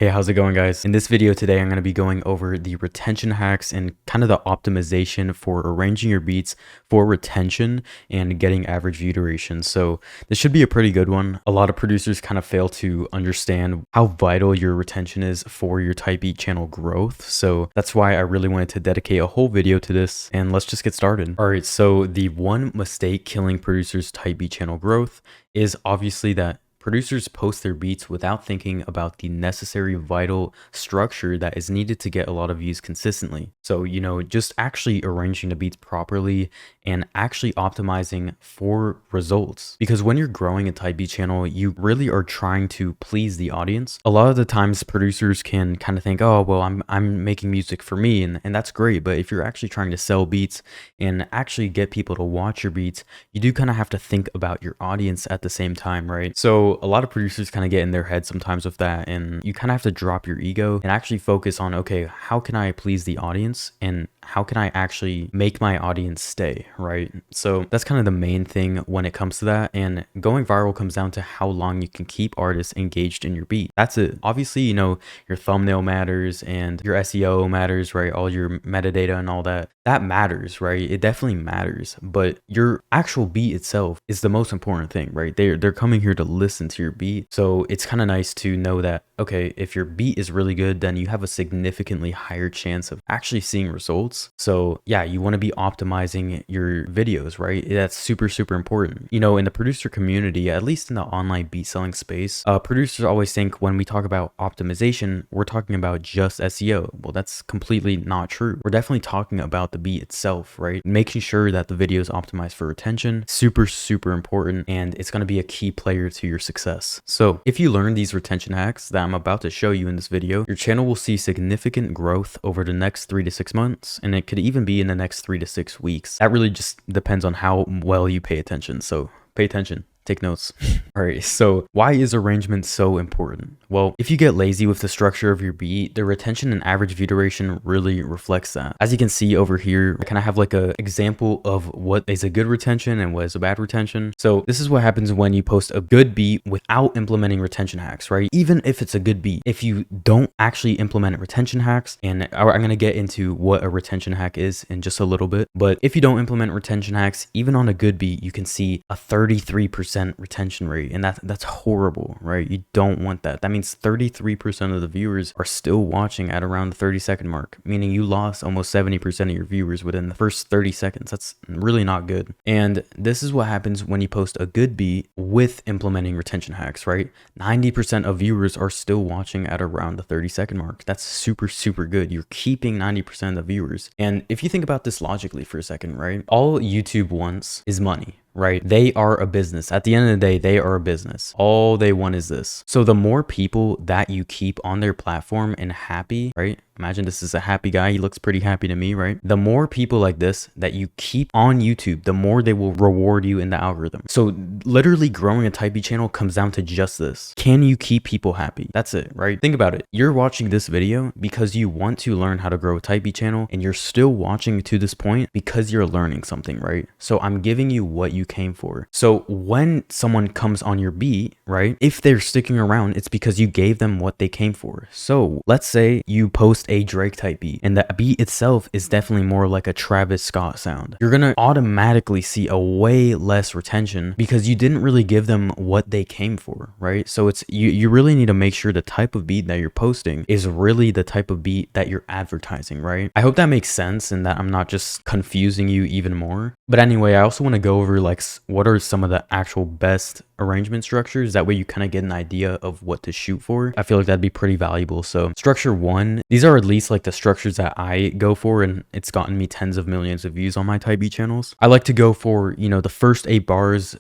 Hey, how's it going, guys? In this video today, I'm going to be going over the retention hacks and kind of the optimization for arranging your beats for retention and getting average view duration. So this should be a pretty good one. A lot of producers kind of fail to understand how vital your retention is for your type beat channel growth. So that's why I really wanted to dedicate a whole video to this, and let's just get started. All right, so the one mistake killing producers' type beat channel growth is obviously that producers post their beats without thinking about the necessary vital structure that is needed to get a lot of views consistently. So, just actually arranging the beats properly and actually optimizing for results. Because when you're growing a type beat channel, you really are trying to please the audience. A lot of the times producers can kind of think, oh, well, I'm making music for me, and that's great. But if you're actually trying to sell beats and actually get people to watch your beats, you do kind of have to think about your audience at the same time, right? So a lot of producers kind of get in their head sometimes with that, and you kind of have to drop your ego and actually focus on, okay, how can I please the audience and how can I actually make my audience stay, right? So that's kind of the main thing when it comes to that. And going viral comes down to how long you can keep artists engaged in your beat. That's it. Obviously, your thumbnail matters and your SEO matters, right? All your metadata and all that. That matters, right? It definitely matters. But your actual beat itself is the most important thing, right? They're coming here to listen to your beat. So it's kind of nice to know that, okay, if your beat is really good, then you have a significantly higher chance of actually seeing results. So yeah, you want to be optimizing your videos, right? That's super, super important. In the producer community, at least in the online beat selling space, producers always think when we talk about optimization, we're talking about just SEO. Well, that's completely not true. We're definitely talking about the beat itself, right? Making sure that the video is optimized for retention, super, super important, and it's going to be a key player to your success. So if you learn these retention hacks that I'm about to show you in this video, your channel will see significant growth over the next 3 to 6 months, and it could even be in the next 3 to 6 weeks. That really just depends on how well you pay attention. So pay attention. Take notes. All right, so why is arrangement so important? Well, if you get lazy with the structure of your beat, the retention and average view duration really reflects that. As you can see over here, I kind of have like a example of what is a good retention and what is a bad retention. So this is what happens when you post a good beat without implementing retention hacks, right? Even if it's a good beat, if you don't actually implement retention hacks, and I'm going to get into what a retention hack is in just a little bit, but if you don't implement retention hacks, even on a good beat, you can see a 33% retention rate, and that's horrible, right? You don't want that. That means 33% of the viewers are still watching at around the 30-second mark, meaning you lost almost 70% of your viewers within the first 30 seconds. That's really not good. And this is what happens when you post a good beat with implementing retention hacks, right? 90% of viewers are still watching at around the 30-second mark. That's super, super good. You're keeping 90% of the viewers. And if you think about this logically for a second, right? All YouTube wants is money, right? They are a business. At the end of the day, they are a business. All they want is this. So the more people that you keep on their platform and happy, right? Imagine this is a happy guy. He looks pretty happy to me, right? The more people like this that you keep on YouTube, the more they will reward you in the algorithm. So literally growing a type beat channel comes down to just this. Can you keep people happy? That's it, right? Think about it. You're watching this video because you want to learn how to grow a type beat channel, and you're still watching to this point because you're learning something, right? So I'm giving you what you came for. So when someone comes on your beat, right? If they're sticking around, it's because you gave them what they came for. So let's say you post a Drake type beat, and the beat itself is definitely more like a Travis Scott sound. You're gonna automatically see a way less retention because you didn't really give them what they came for, right? So it's you really need to make sure the type of beat that you're posting is really the type of beat that you're advertising, right? I hope that makes sense and that I'm not just confusing you even more. But anyway, I also want to go over like what are some of the actual best arrangement structures. That way you kind of get an idea of what to shoot for. I feel like that'd be pretty valuable. So structure 1, these are at least like the structures that I go for, and it's gotten me tens of millions of views on my type beat channels. I like to go for, the first 8 bars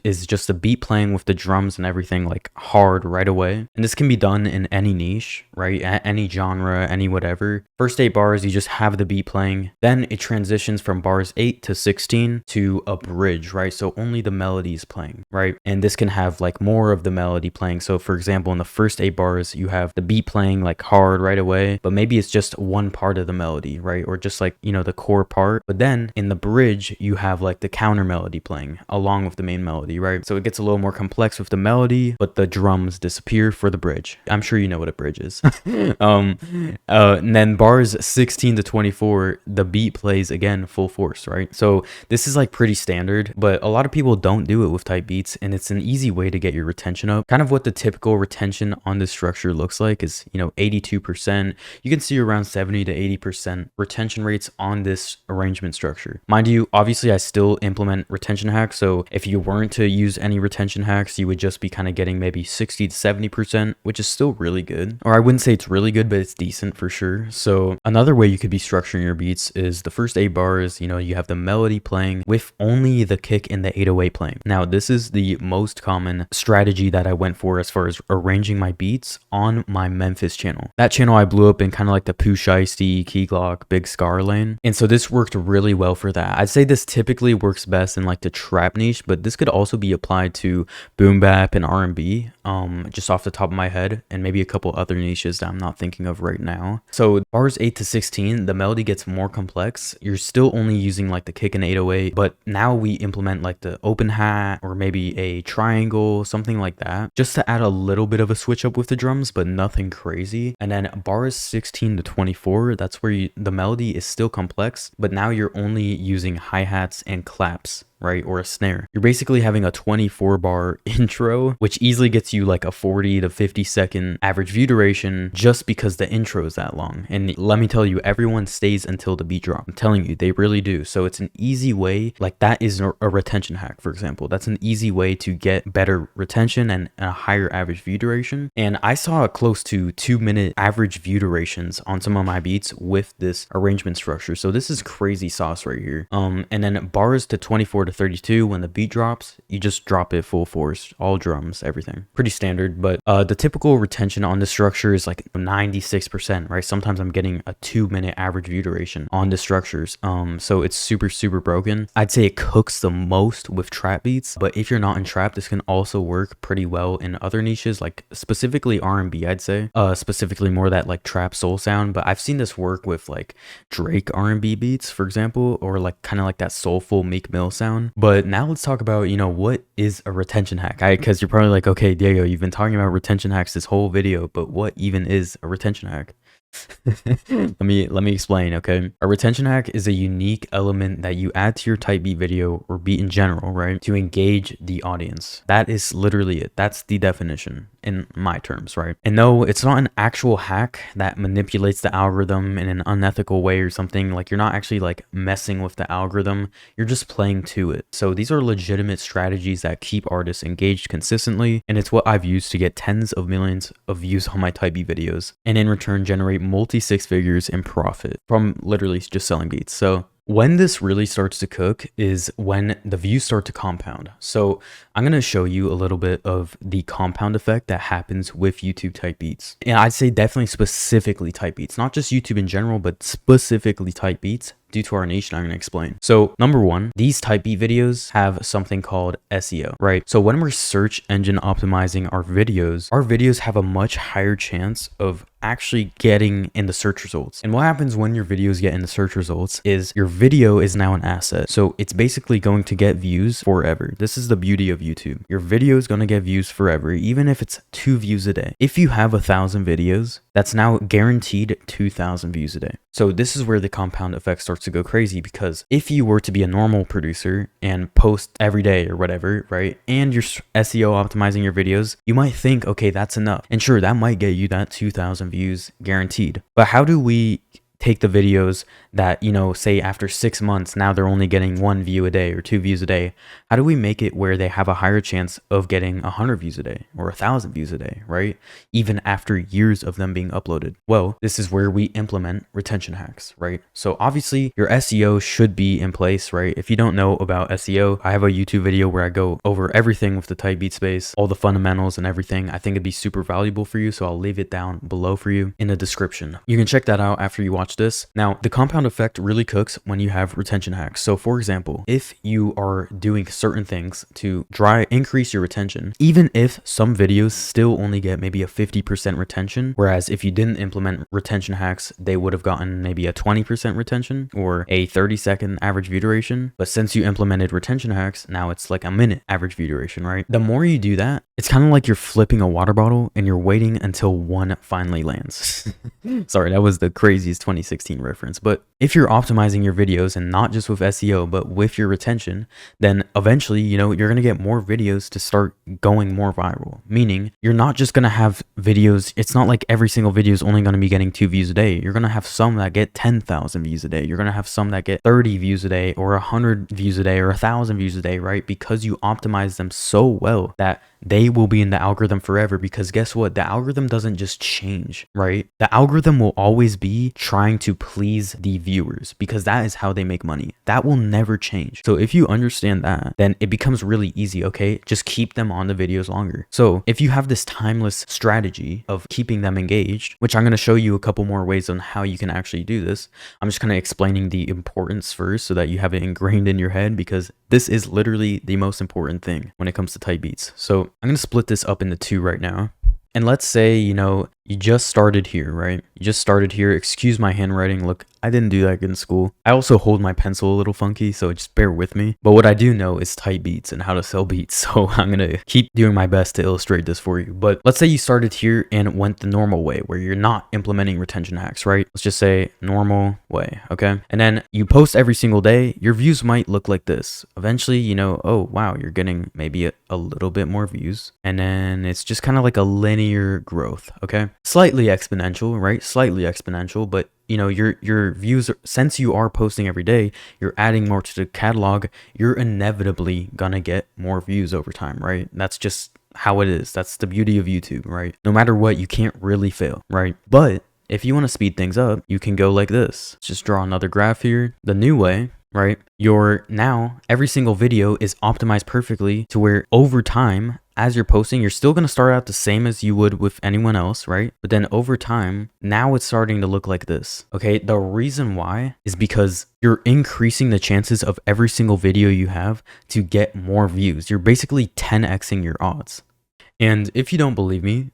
is just the beat playing with the drums and everything like hard right away. And this can be done in any niche, right? Any genre, any whatever. First 8 bars, you just have the beat playing. Then it transitions from bars 8 to 6-2. 16 to a bridge, right? So only the melody is playing, right? And this can have like more of the melody playing. So for example, in the first 8 bars, you have the beat playing like hard right away, but maybe it's just one part of the melody, right? Or just like, the core part. But then in the bridge, you have like the counter melody playing along with the main melody, right? So it gets a little more complex with the melody, but the drums disappear for the bridge. I'm sure you know what a bridge is. And then bars 16 to 24, the beat plays again full force, right? So this is like pretty standard, but a lot of people don't do it with type beats, and it's an easy way to get your retention up. Kind of what the typical retention on this structure looks like is, 82%. You can see around 70 to 80% retention rates on this arrangement structure. Mind you, obviously I still implement retention hacks, so if you weren't to use any retention hacks, you would just be kind of getting maybe 60 to 70%, which is still really good. Or I wouldn't say it's really good, but it's decent for sure. So another way you could be structuring your beats is the first 8 bars, you have the melody playing with only the kick and the 808 playing. Now, this is the most common strategy that I went for as far as arranging my beats on my Memphis channel. That channel I blew up in kind of like the Pooh Shiesty, Key Glock, Big Scar lane. And so this worked really well for that. I'd say this typically works best in like the trap niche, but this could also be applied to boom bap and R&B, just off the top of my head, and maybe a couple other niches that I'm not thinking of right now. So bars 8 to 16, the melody gets more complex. You're still only using like the kick and 808, but now we implement like the open hat or maybe a triangle, something like that, just to add a little bit of a switch up with the drums, but nothing crazy. And then bars 16 to 24, that's where the melody is still complex, but now you're only using hi-hats and claps, right? Or a snare. You're basically having a 24 bar intro, which easily gets you like a 40 to 50 second average view duration just because the intro is that long. And let me tell you, everyone stays until the beat drop. I'm telling you, they really do. So it's an easy way, like that is a retention hack, for example. That's an easy way to get better retention and a higher average view duration. And I saw close to 2-minute average view durations on some of my beats with this arrangement structure. So this is crazy sauce right here. And then bars to 24 to 32, when the beat drops, you just drop it full force, all drums, everything. Pretty standard, but the typical retention on this structure is like 96%, right? Sometimes I'm getting a 2-minute average view duration on the structures. So it's super broken. I'd say it cooks the most with trap beats, but if you're not in trap, this can also work pretty well in other niches, like specifically R&B, I'd say, specifically more that like trap soul sound. But I've seen this work with like Drake R&B beats, for example, or like kind of like that soulful Meek Mill sound. But now let's talk about, what is a retention hack? Because you're probably like, okay, Diego, you've been talking about retention hacks this whole video, but what even is a retention hack? let me explain. Okay, a retention hack is a unique element that you add to your type beat video or beat in general, right, to engage the audience. That is literally it. That's the definition in my terms, right? And no, it's not an actual hack that manipulates the algorithm in an unethical way or something. Like, you're not actually like messing with the algorithm, you're just playing to it. So these are legitimate strategies that keep artists engaged consistently, and it's what I've used to get tens of millions of views on my type beat videos, and in return generate multi 6 figures in profit from literally just selling beats. So when this really starts to cook is when the views start to compound. So I'm going to show you a little bit of the compound effect that happens with YouTube type beats. And I'd say definitely specifically type beats, not just YouTube in general, but specifically type beats due to our niche, and I'm going to explain. So number one, these type beat videos have something called SEO, right? So when we're search engine optimizing our videos have a much higher chance of actually getting in the search results. And what happens when your videos get in the search results is your video is now an asset. So it's basically going to get views forever. This is the beauty of YouTube. Your video is going to get views forever, even if it's 2 views a day. If you have 1,000 videos, that's now guaranteed 2,000 views a day. So this is where the compound effect starts to go crazy, because if you were to be a normal producer and post every day or whatever, right, and you're SEO optimizing your videos, you might think, okay, that's enough. And sure, that might get you that 2,000 views guaranteed. But how do we take the videos that, say after 6 months, now they're only getting 1 view a day or 2 views a day? How do we make it where they have a higher chance of getting 100 views a day or 1,000 views a day, right? Even after years of them being uploaded? Well, this is where we implement retention hacks, right? So obviously your SEO should be in place, right? If you don't know about SEO, I have a YouTube video where I go over everything with the type beat space, all the fundamentals and everything. I think it'd be super valuable for you, so I'll leave it down below for you in the description. You can check that out after you watch watch this. Now, the compound effect really cooks when you have retention hacks. So for example, if you are doing certain things to increase your retention, even if some videos still only get maybe a 50% retention, whereas if you didn't implement retention hacks, they would have gotten maybe a 20% retention or a 30-second average view duration. But since you implemented retention hacks, now it's like a minute average view duration, right? The more you do that, it's kind of like you're flipping a water bottle and you're waiting until one finally lands. Sorry, that was the craziest 2016 reference. But if you're optimizing your videos and not just with SEO, but with your retention, then eventually, you're going to get more videos to start going more viral. Meaning you're not just going to have videos. It's not like every single video is only going to be getting 2 views a day. You're going to have some that get 10,000 views a day. You're going to have some that get 30 views a day or 100 views a day or 1,000 views a day, right? Because you optimize them so well that they will be in the algorithm forever. Because guess what? The algorithm doesn't just change, right? The algorithm will always be trying to please the viewers because that is how they make money. That will never change. So if you understand that, then it becomes really easy, okay? Just keep them on the videos longer. So if you have this timeless strategy of keeping them engaged, which I'm going to show you a couple more ways on how you can actually do this. I'm just kind of explaining the importance first so that you have it ingrained in your head, because this is literally the most important thing when it comes to type beats. So I'm going to split this up into 2 right now. And let's say, you just started here, right? You just started here. Excuse my handwriting. Look, I didn't do that good in school. I also hold my pencil a little funky, so just bear with me. But what I do know is type beats and how to sell beats. So I'm going to keep doing my best to illustrate this for you. But let's say you started here and went the normal way where you're not implementing retention hacks, right? Let's just say normal way, okay? And then you post every single day. Your views might look like this. Eventually, oh, wow, you're getting maybe a little bit more views. And then it's just kind of like a linear growth, okay? Slightly exponential, right? Slightly exponential, but your views, since you are posting every day, you're adding more to the catalog, you're inevitably gonna get more views over time, right? That's just how it is. That's the beauty of YouTube, right? No matter what, you can't really fail, right? But if you want to speed things up, you can go like this. Let's just draw another graph here. The new way, right? Now every single video is optimized perfectly to where over time, as you're posting, you're still going to start out the same as you would with anyone else, right? But then over time, now it's starting to look like this. Okay, the reason why is because you're increasing the chances of every single video you have to get more views. You're basically 10xing your odds. And if you don't believe me,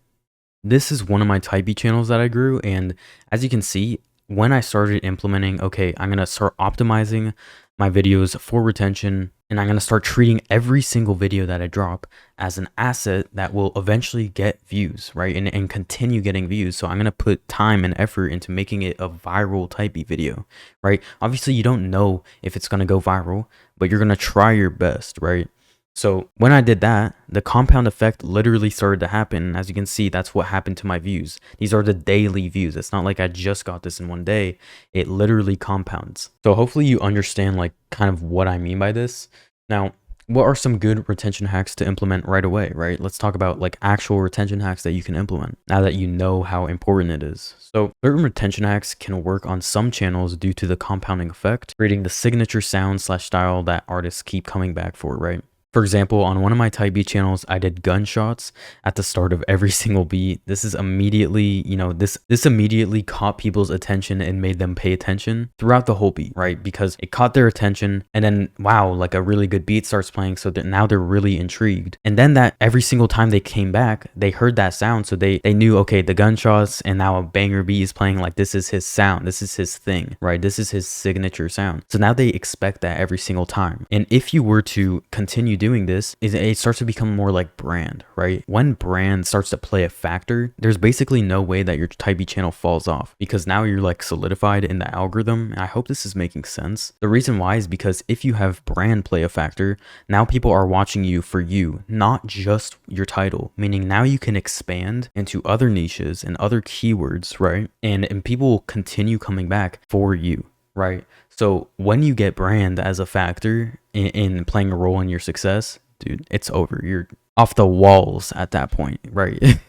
this is one of my type beat channels that I grew. And as you can see, when I started implementing, okay, I'm going to start optimizing my videos for retention, and I'm going to start treating every single video that I drop as an asset that will eventually get views, right? And continue getting views. So I'm going to put time and effort into making it a viral type beat video, right? Obviously, you don't know if it's going to go viral, but you're going to try your best, right? So when I did that, the compound effect literally started to happen. As you can see, that's what happened to my views. These are the daily views. It's not like I just got this in one day. It literally compounds. So hopefully you understand like kind of what I mean by this. Now, what are some good retention hacks to implement right away, right? Let's talk about like actual retention hacks that you can implement now that you know how important it is. So certain retention hacks can work on some channels due to the compounding effect, creating the signature sound/style that artists keep coming back for, right? For example, on one of my type beat channels, I did gunshots at the start of every single beat. This is immediately, this immediately caught people's attention and made them pay attention throughout the whole beat, right? Because it caught their attention, and then, wow, like a really good beat starts playing, so that now they're really intrigued. And then that every single time they came back, they heard that sound, so they knew, okay, the gunshots, and now a banger beat is playing, like this is his sound, this is his thing, right? This is his signature sound. So now they expect that every single time. And if you were to continue doing this, it starts to become more like brand, right? When brand starts to play a factor, there's basically no way that your type beat channel falls off, because now you're like solidified in the algorithm. And I hope this is making sense. The reason why is because if you have brand play a factor, now people are watching you for you, not just your title, meaning now you can expand into other niches and other keywords, right? And people will continue coming back for you, right? So when you get brand as a factor in playing a role in your success, dude, it's over. You're off the walls at that point, right?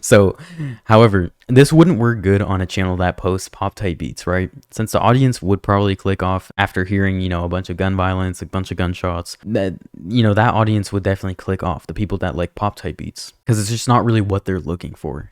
So, however, This wouldn't work good on a channel that posts pop type beats, right? Since the audience would probably click off after hearing, a bunch of gun violence, a bunch of gunshots, that audience would definitely click off, the people that like pop type beats, because it's just not really what they're looking for.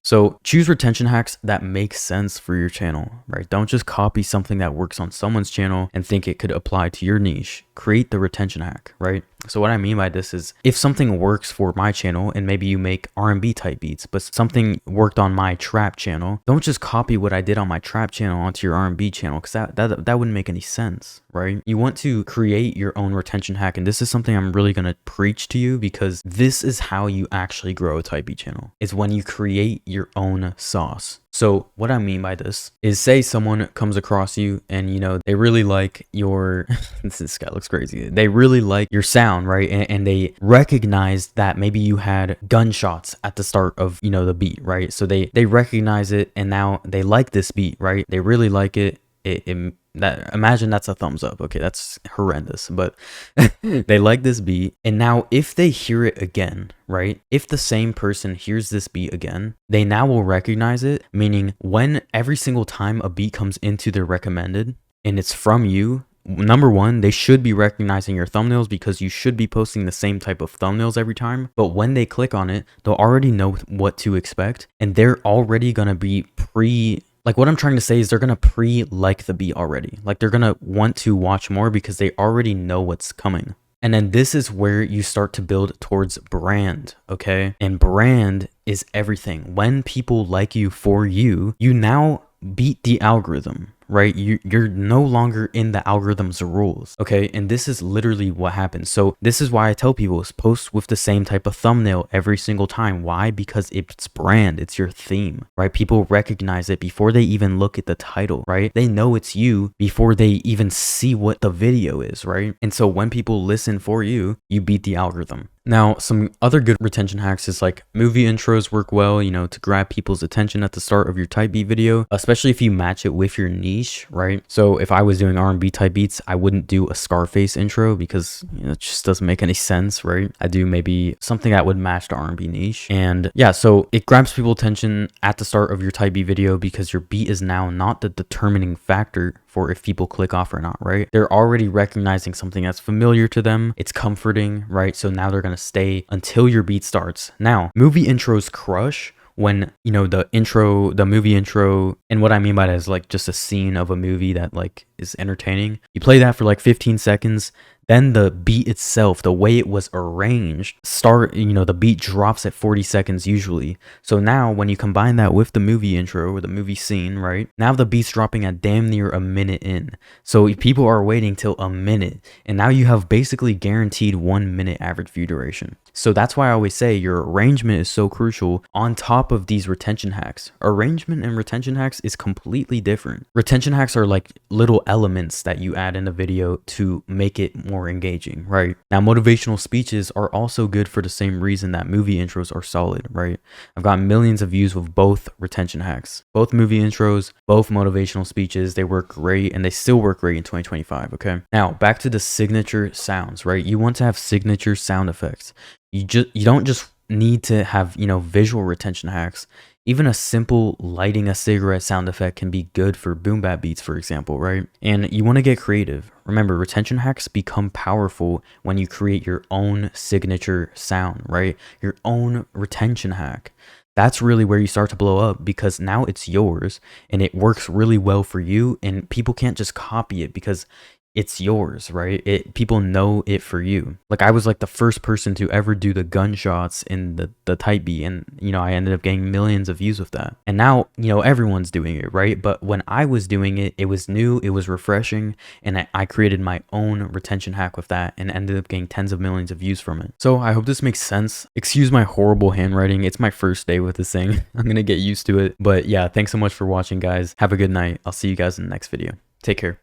So choose retention hacks that make sense for your channel, right? Don't just copy something that works on someone's channel and think it could apply to your niche. Create the retention hack, right? So what I mean by this is, if something works for my channel and maybe you make R&B type beats, but something worked on my trap channel, don't just copy what I did on my trap channel onto your R&B channel, because that wouldn't make any sense, right? You want to create your own retention hack, and this is something I'm really going to preach to you, because this is how you actually grow a type beat channel, is when you create your own sauce. So what I mean by this is, say someone comes across you and, they really like your, this guy looks crazy. They really like your sound, right? And they recognize that maybe you had gunshots at the start of, the beat, right? So they recognize it, and now they like this beat, right? They really like it. Imagine that's a thumbs up. Okay, that's horrendous, but they like this beat. And now if they hear it again, right? If the same person hears this beat again, they now will recognize it, meaning when every single time a beat comes into their recommended and it's from you, number one, they should be recognizing your thumbnails, because you should be posting the same type of thumbnails every time. But when they click on it, they'll already know what to expect, and they're already going to be like, what I'm trying to say is, they're going to pre-like the beat already. Like, they're going to want to watch more because they already know what's coming. And then this is where you start to build towards brand, okay? And brand is everything. When people like you for you, you now beat the algorithm, right? You're no longer in the algorithm's rules, okay? And this is literally what happens. So this is why I tell people is post with the same type of thumbnail every single time. Why? Because it's brand, it's your theme, right? People recognize it before they even look at the title, right? They know it's you before they even see what the video is, right? And so when people listen for you, you beat the algorithm. Now, some other good retention hacks is like movie intros work well, to grab people's attention at the start of your type beat video, especially if you match it with your niche, right? So if I was doing R&B type beats, I wouldn't do a Scarface intro, because it just doesn't make any sense, right? I do maybe something that would match the R&B niche. And yeah, so it grabs people's attention at the start of your type beat video, because your beat is now not the determining factor for if people click off or not, right? They're already recognizing something that's familiar to them. It's comforting, right? So now they're going to stay until your beat starts. Now, movie intros crush when, the movie intro, and what I mean by that is like just a scene of a movie that like is entertaining. You play that for like 15 seconds, then the beat itself, the way it was arranged, the beat drops at 40 seconds usually. So now when you combine that with the movie intro or the movie scene, right? Now the beat's dropping at damn near a minute in. So people are waiting till a minute, and now you have basically guaranteed 1 minute average view duration. So that's why I always say your arrangement is so crucial on top of these retention hacks. Arrangement and retention hacks is completely different. Retention hacks are like little elements that you add in the video to make it more engaging, right? Now, motivational speeches are also good for the same reason that movie intros are solid, right? I've gotten millions of views with both retention hacks. Both movie intros, both motivational speeches, they work great, and they still work great in 2025, okay? Now, back to the signature sounds, right? You want to have signature sound effects. You don't just need to have, visual retention hacks. Even a simple lighting a cigarette sound effect can be good for boom bap beats, for example, right? And you want to get creative. Remember, retention hacks become powerful when you create your own signature sound, right? Your own retention hack. That's really where you start to blow up, because now it's yours and it works really well for you, and people can't just copy it because it's yours, right? People know it for you. Like, I was like the first person to ever do the gunshots in the type beat, and I ended up getting millions of views with that. And now everyone's doing it, right? But when I was doing it, it was new, it was refreshing, and I created my own retention hack with that and ended up getting tens of millions of views from it. So I hope this makes sense. Excuse my horrible handwriting, it's my first day with this thing. I'm gonna get used to it. But yeah, thanks so much for watching, guys. Have a good night. I'll see you guys in the next video. Take care.